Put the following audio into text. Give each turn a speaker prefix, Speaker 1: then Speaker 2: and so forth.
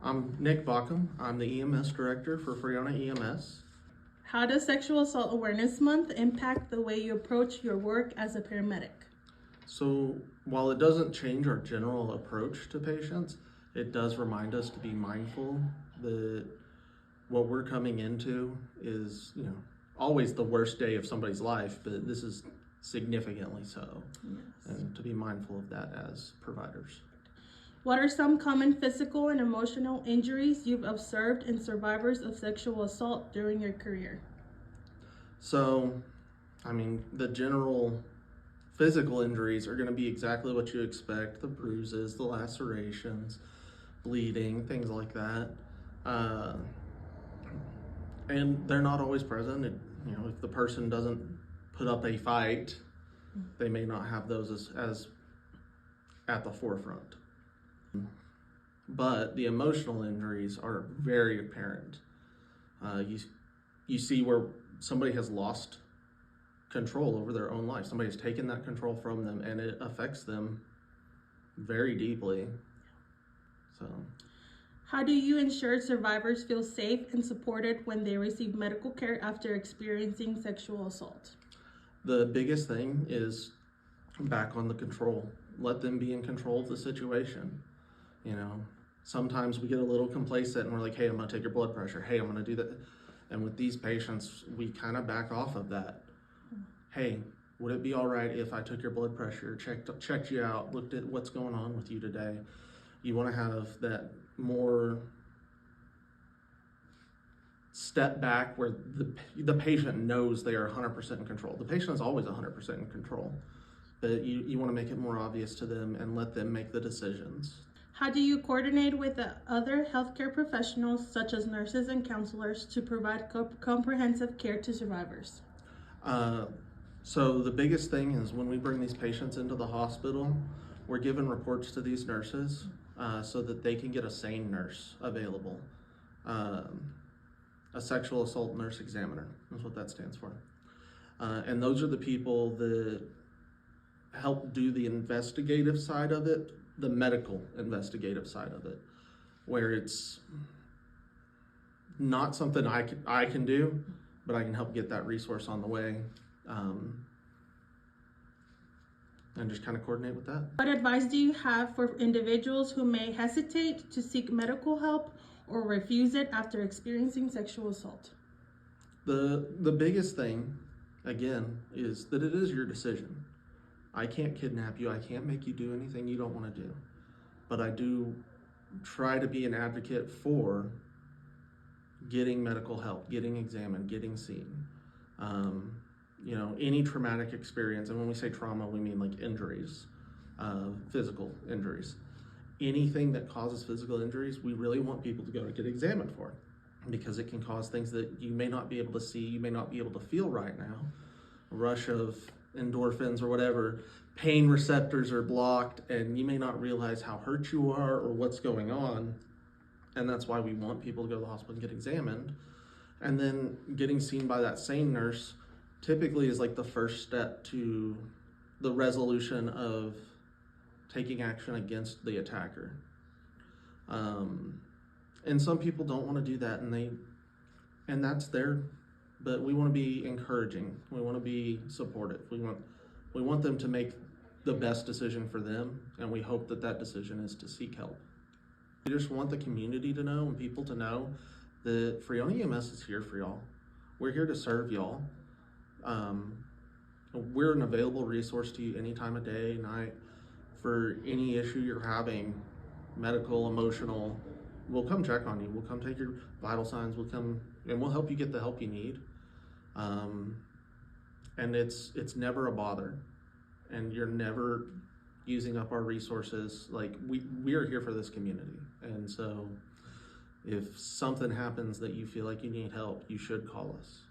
Speaker 1: I'm Nick Baucom. I'm the EMS director for Friona EMS.
Speaker 2: How does Sexual Assault Awareness Month impact the way you approach your work as a paramedic?
Speaker 1: So while it doesn't change our general approach to patients, it does remind us to be mindful that what we're coming into is, always the worst day of somebody's life, but this is significantly so.
Speaker 2: Yes.
Speaker 1: And to be mindful of that as providers.
Speaker 2: What are some common physical and emotional injuries you've observed in survivors of sexual assault during your career?
Speaker 1: So, the general physical injuries are going to be exactly what you expect: the bruises, the lacerations, bleeding, things like that. And they're not always present. If the person doesn't put up a fight, they may not have those as at the forefront. But the emotional injuries are very apparent. You see where somebody has lost control over their own life. Somebody has taken that control from them, and it affects them very deeply. So,
Speaker 2: how do you ensure survivors feel safe and supported when they receive medical care after experiencing sexual assault?
Speaker 1: the biggest thing is back on the control. Let them be in control of the situation. Sometimes we get a little complacent and we're like, hey, I'm gonna take your blood pressure. Hey, I'm gonna do that. And with these patients, we kind of back off of that. Hey, would it be all right if I took your blood pressure, checked you out, looked at what's going on with you today? You want to have that more step back where the patient knows they are 100% in control. The patient is always 100% in control, but you want to make it more obvious to them and let them make the decisions.
Speaker 2: How do you coordinate with the other healthcare professionals, such as nurses and counselors, to provide comprehensive care to survivors?
Speaker 1: So the biggest thing is when we bring these patients into the hospital, we're given reports to these nurses so that they can get a SANE nurse available. A sexual assault nurse examiner is what that stands for. And those are the people that help do the investigative side of it, the medical investigative side of it, where it's not something I can do, but I can help get that resource on the way, and just kind of coordinate with that.
Speaker 2: What advice do you have for individuals who may hesitate to seek medical help or refuse it after experiencing sexual assault?
Speaker 1: The biggest thing, again, is that it is your decision. I can't kidnap you. I can't make you do anything you don't want to do. But I do try to be an advocate for getting medical help, getting examined, getting seen. Any traumatic experience, and when we say trauma, we mean like injuries, physical injuries. Anything that causes physical injuries, we really want people to go to get examined for, because it can cause things that you may not be able to see, you may not be able to feel right now. A rush of endorphins or whatever, pain receptors are blocked, and you may not realize how hurt you are or what's going on. And that's why we want people to go to the hospital and get examined. And then getting seen by that SANE nurse typically is like the first step to the resolution of taking action against the attacker. And some people don't want to do that, and that's but we want to be encouraging. We want to be supportive. We want them to make the best decision for them, and we hope that decision is to seek help. We just want the community to know and people to know that Friona EMS is here for y'all. We're here to serve y'all. We're an available resource to you any time of day, night, for any issue you're having, medical, emotional. We'll come check on you. We'll come take your vital signs. We'll come and we'll help you get the help you need. And it's never a bother, and you're never using up our resources. Like we are here for this community, and so if something happens that you feel like you need help, you should call us.